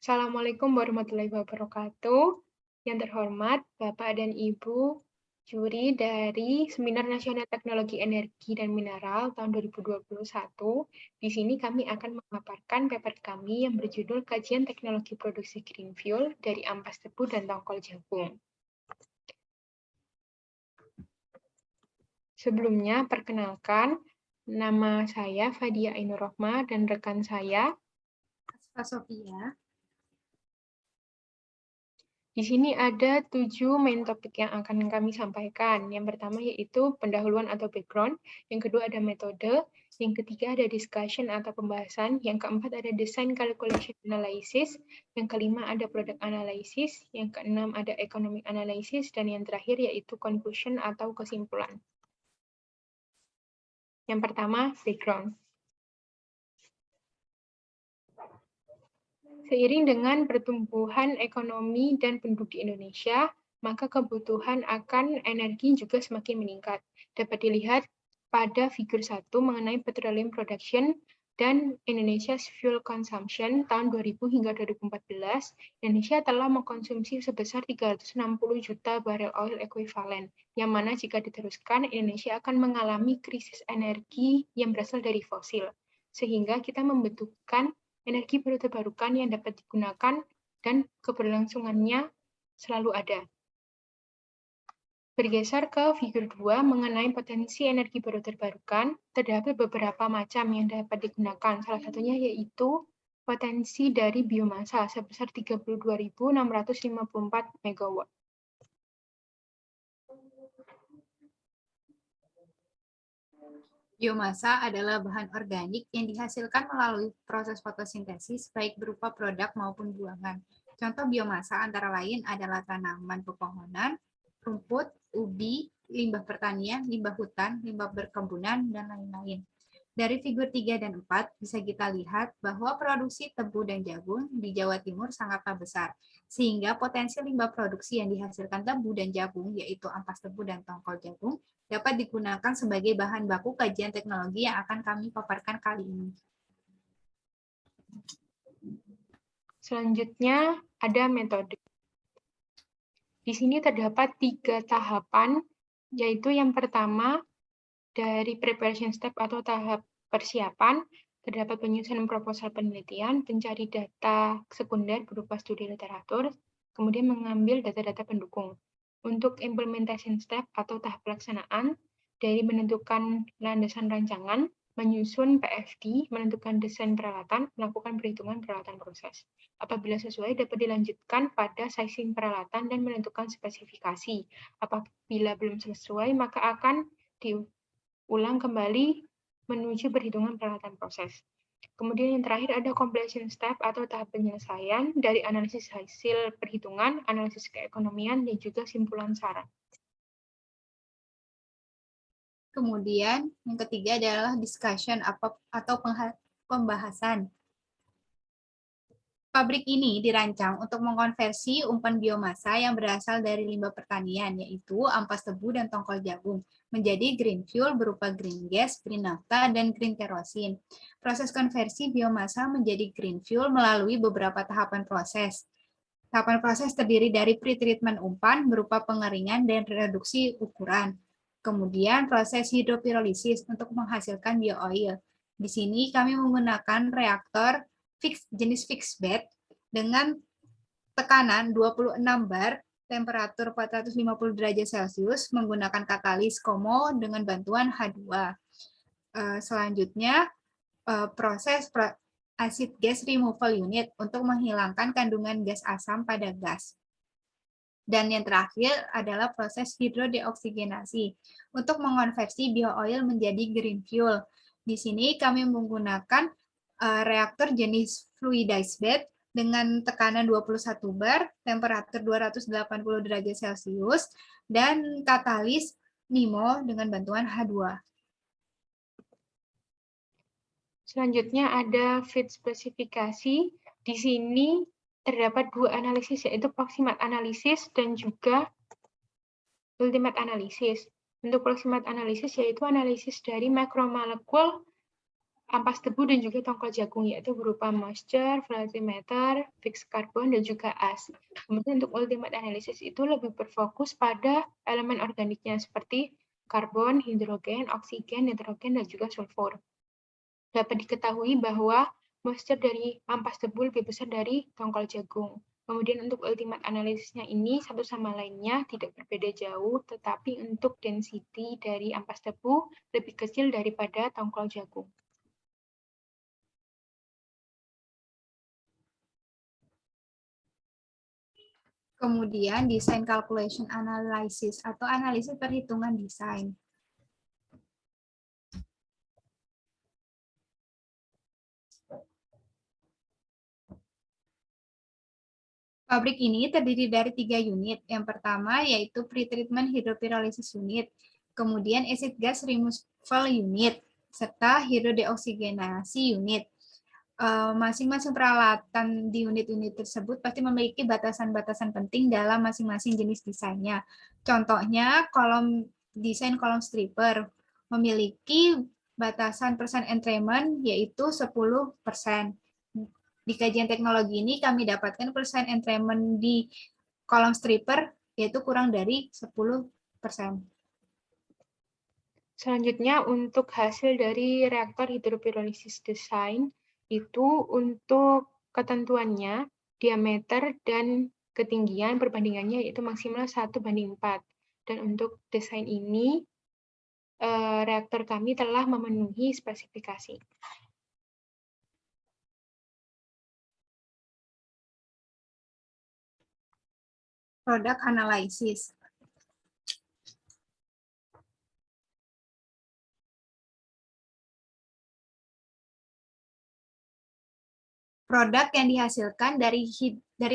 Assalamualaikum warahmatullahi wabarakatuh. Yang terhormat Bapak dan Ibu juri dari Seminar Nasional Teknologi Energi dan Mineral tahun 2021. Di sini kami akan memaparkan paper kami yang berjudul Kajian Teknologi Produksi Green Fuel dari Ampas Tebu dan Tongkol Jagung. Sebelumnya, perkenalkan, nama saya Fadia Ainur Rohma dan rekan saya Pak Sofia. Di sini ada 7 main topik yang akan kami sampaikan. Yang pertama yaitu pendahuluan atau background, yang kedua ada metode, yang ketiga ada discussion atau pembahasan, yang keempat ada design calculation analysis, yang kelima ada product analysis, yang keenam ada economic analysis, dan yang terakhir yaitu conclusion atau kesimpulan. Yang pertama, background. Seiring dengan pertumbuhan ekonomi dan penduduk di Indonesia, maka kebutuhan akan energi juga semakin meningkat. Dapat dilihat pada figur 1 mengenai petroleum production dan Indonesia's fuel consumption tahun 2000 hingga 2014, Indonesia telah mengkonsumsi sebesar 360 juta barel oil equivalent, yang mana jika diteruskan, Indonesia akan mengalami krisis energi yang berasal dari fosil, sehingga kita membutuhkan energi baru terbarukan yang dapat digunakan dan keberlangsungannya selalu ada. Bergeser ke figur 2 mengenai potensi energi baru terbarukan, terdapat beberapa macam yang dapat digunakan. Salah satunya yaitu potensi dari biomasa sebesar 32.654 MW. Biomasa adalah bahan organik yang dihasilkan melalui proses fotosintesis baik berupa produk maupun buangan. Contoh biomasa antara lain adalah tanaman pepohonan, rumput, ubi, limbah pertanian, limbah hutan, limbah berkebunan, dan lain-lain. Dari figur 3 dan 4 bisa kita lihat bahwa produksi tebu dan jagung di Jawa Timur sangatlah besar, sehingga potensi limbah produksi yang dihasilkan tebu dan jagung, yaitu ampas tebu dan tongkol jagung, dapat digunakan sebagai bahan baku kajian teknologi yang akan kami paparkan kali ini. Selanjutnya ada metode. Di sini terdapat 3 tahapan, yaitu yang pertama dari preparation step atau tahap persiapan, terdapat penyusunan proposal penelitian, pencari data sekunder berupa studi literatur, kemudian mengambil data-data pendukung. Untuk implementation step atau tahap pelaksanaan, dari menentukan landasan rancangan, menyusun PFD, menentukan desain peralatan, melakukan perhitungan peralatan proses. Apabila sesuai, dapat dilanjutkan pada sizing peralatan dan menentukan spesifikasi. Apabila belum sesuai, maka akan ulang kembali menuju perhitungan peralatan proses. Kemudian yang terakhir ada completion step atau tahap penyelesaian dari analisis hasil perhitungan, analisis keekonomian, dan juga simpulan saran. Kemudian yang ketiga adalah discussion atau pembahasan. Pabrik ini dirancang untuk mengkonversi umpan biomasa yang berasal dari limbah pertanian, yaitu ampas tebu dan tongkol jagung, menjadi green fuel berupa green gas, green nafta, dan green kerosin. Proses konversi biomasa menjadi green fuel melalui beberapa tahapan proses. Tahapan proses terdiri dari pretreatment umpan berupa pengeringan dan reduksi ukuran. Kemudian proses hidropirolisis untuk menghasilkan bioil. Di sini kami menggunakan reaktor jenis fixed bed dengan tekanan 26 bar, temperatur 450 derajat Celcius menggunakan katalis COMO dengan bantuan H2. Selanjutnya proses acid gas removal unit untuk menghilangkan kandungan gas asam pada gas. Dan yang terakhir adalah proses hidrodeoksigenasi untuk mengonversi bioil menjadi green fuel. Di sini kami menggunakan reaktor jenis fluidized bed dengan tekanan 21 bar, temperatur 280 derajat Celcius, dan katalis NIMO dengan bantuan H2. Selanjutnya ada feed spesifikasi. Di sini terdapat 2 analisis, yaitu proximate analysis dan juga ultimate analysis. Untuk proximate analysis yaitu analisis dari makromolekul ampas tebu dan juga tongkol jagung, yaitu berupa moisture, volatimeter, fixed carbon, dan juga as. Kemudian untuk ultimate analysis itu lebih berfokus pada elemen organiknya seperti karbon, hidrogen, oksigen, nitrogen, dan juga sulfur. Dapat diketahui bahwa moisture dari ampas tebu lebih besar dari tongkol jagung. Kemudian untuk ultimate analisisnya ini satu sama lainnya tidak berbeda jauh, tetapi untuk density dari ampas tebu lebih kecil daripada tongkol jagung. Kemudian design calculation analysis atau analisis perhitungan desain. Pabrik ini terdiri dari 3 unit. Yang pertama yaitu pretreatment hydropyrolysis unit, kemudian acid gas removal unit, serta hidrodeoksigenasi unit. Masing-masing peralatan di unit-unit tersebut pasti memiliki batasan-batasan penting dalam masing-masing jenis desainnya. Contohnya, desain kolom stripper memiliki batasan persen entrainment yaitu 10%. Di kajian teknologi ini kami dapatkan persen entrainment di kolom stripper yaitu kurang dari 10%. Selanjutnya untuk hasil dari reaktor hidropyrolysis design itu untuk ketentuannya, diameter dan ketinggian perbandingannya yaitu maksimal 1:4. Dan untuk desain ini, reaktor kami telah memenuhi spesifikasi. Product analysis. Produk yang dihasilkan dari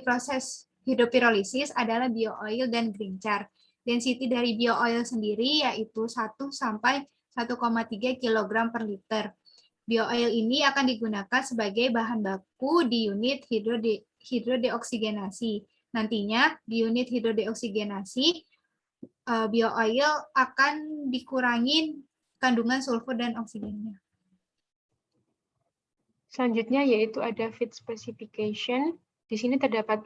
proses hidropyrolysis adalah bio-oil dan green char. Density dari bio-oil sendiri yaitu 1 sampai 1,3 kg per liter. Bio-oil ini akan digunakan sebagai bahan baku di unit hidrodeoksigenasi. Nantinya di unit hidrodeoksigenasi, bio-oil akan dikurangi kandungan sulfur dan oksigennya. Selanjutnya yaitu ada feed specification. Di sini terdapat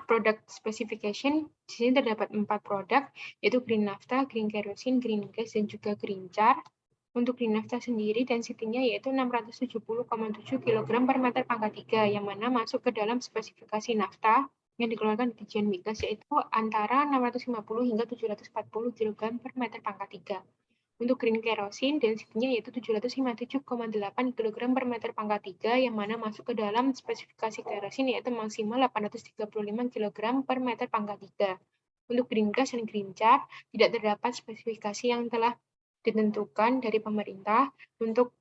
product specification. Di sini terdapat 4 produk, yaitu green naphtha, green kerosene, green gas, dan juga green char. Untuk green naphtha sendiri density-nya yaitu 670,7 kg per meter pangkat 3, yang mana masuk ke dalam spesifikasi naphtha yang dikeluarkan di Dijen Migas, yaitu antara 650 hingga 740 kg per meter pangkat 3. Untuk green kerosene, density-nya yaitu 757,8 kg per meter pangkat 3, yang mana masuk ke dalam spesifikasi kerosene yaitu maksimal 835 kg per meter pangkat 3. Untuk green gas dan green char, tidak terdapat spesifikasi yang telah ditentukan dari pemerintah. Untuk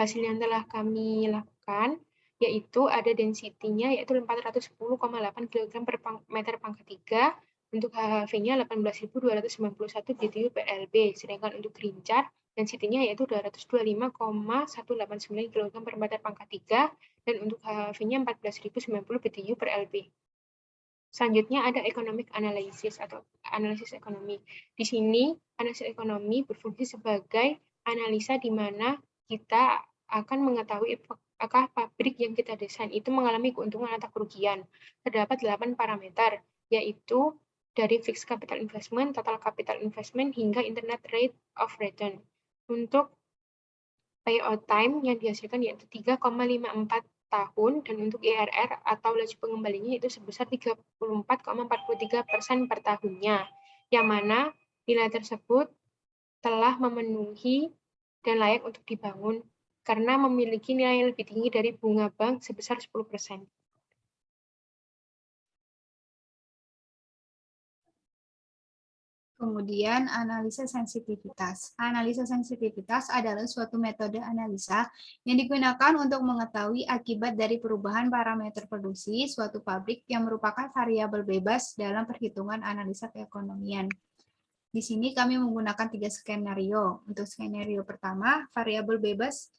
hasil yang telah kami lakukan, yaitu ada density-nya yaitu 410,8 kg per meter pangkat 3, untuk HHV-nya 18.291 BTU per LB, sedangkan untuk green char density-nya yaitu 225,189 kg per meter pangkat 3, dan untuk HHV-nya 14.090 BTU per LB. Selanjutnya ada economic analysis atau analisis ekonomi. Di sini analisis ekonomi berfungsi sebagai analisa di mana kita akan mengetahui apakah pabrik yang kita desain itu mengalami keuntungan atau kerugian. Terdapat 8 parameter, yaitu dari fixed capital investment, total capital investment, hingga internet rate of return. Untuk payout time yang dihasilkan yaitu 3,54 tahun, dan untuk IRR atau laju pengembaliannya itu sebesar 34,43% per tahunnya, yang mana nilai tersebut telah memenuhi dan layak untuk dibangun karena memiliki nilai yang lebih tinggi dari bunga bank sebesar 10%. Kemudian analisa sensitivitas. Analisa sensitivitas adalah suatu metode analisa yang digunakan untuk mengetahui akibat dari perubahan parameter produksi suatu pabrik yang merupakan variabel bebas dalam perhitungan analisa keekonomian. Di sini kami menggunakan 3 skenario. Untuk skenario pertama, variabel bebas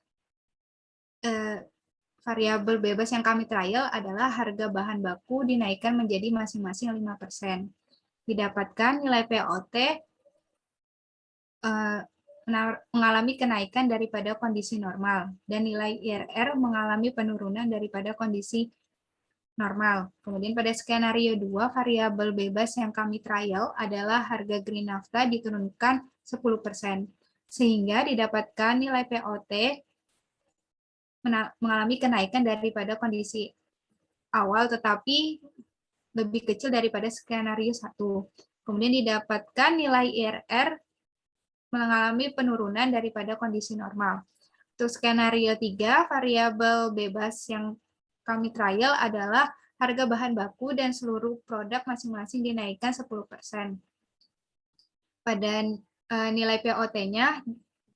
yang kami trial adalah harga bahan baku dinaikkan menjadi masing-masing 5%. Didapatkan nilai POT mengalami kenaikan daripada kondisi normal, dan nilai IRR mengalami penurunan daripada kondisi normal. Kemudian pada skenario 2, variabel bebas yang kami trial adalah harga green naphtha diturunkan 10%, sehingga didapatkan nilai POT mengalami kenaikan daripada kondisi awal, tetapi lebih kecil daripada skenario 1. Kemudian didapatkan nilai IRR mengalami penurunan daripada kondisi normal. Untuk skenario 3, variabel bebas yang kami trial adalah harga bahan baku dan seluruh produk masing-masing dinaikkan 10%. Pada nilai POT-nya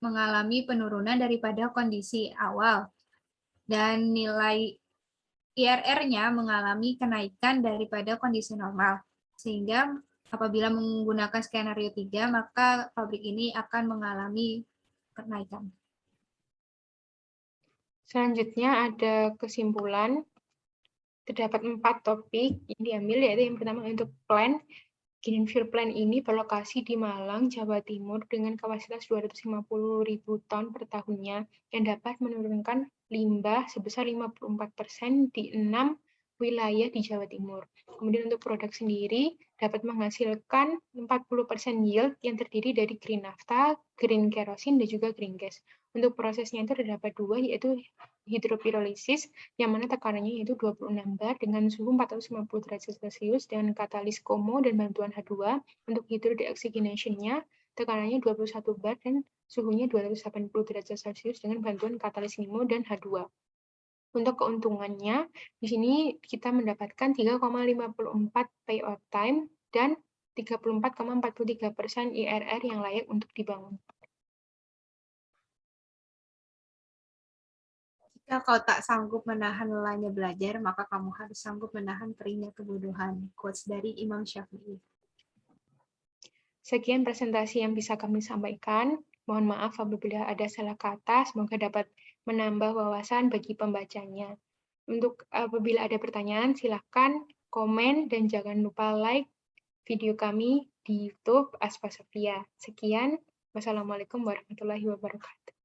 mengalami penurunan daripada kondisi awal, dan nilai IRR-nya mengalami kenaikan daripada kondisi normal. Sehingga apabila menggunakan skenario 3, maka pabrik ini akan mengalami kenaikan. Selanjutnya ada kesimpulan. Terdapat 4 topik yang diambil, yaitu yang pertama untuk plan. Greenfield Plant ini berlokasi di Malang, Jawa Timur dengan kapasitas 250.000 ton per tahunnya yang dapat menurunkan limbah sebesar 54% di 6 wilayah di Jawa Timur. Kemudian untuk produk sendiri dapat menghasilkan 40% yield yang terdiri dari green naphtha, green kerosene, dan juga green gas. Untuk prosesnya itu terdapat 2, yaitu hidropirolisis, yang mana tekanannya yaitu 26 bar dengan suhu 450 derajat Celcius dengan katalis COMO dan bantuan H2. Untuk hydrodeoxygenation-nya tekanannya 21 bar dan suhunya 280 derajat Celcius dengan bantuan katalis LIMO dan H2. Untuk keuntungannya, di sini kita mendapatkan 3,54 payout time dan 34,43% IRR yang layak untuk dibangun. Jika kau tak sanggup menahan lelahnya belajar, maka kamu harus sanggup menahan perihnya kebodohan. Quotes dari Imam Syafi'i. Sekian presentasi yang bisa kami sampaikan. Mohon maaf apabila ada salah kata, semoga dapat menambah wawasan bagi pembacanya. Untuk apabila ada pertanyaan, silakan komen dan jangan lupa like video kami di YouTube Aspa Sofia. Sekian, wassalamualaikum warahmatullahi wabarakatuh.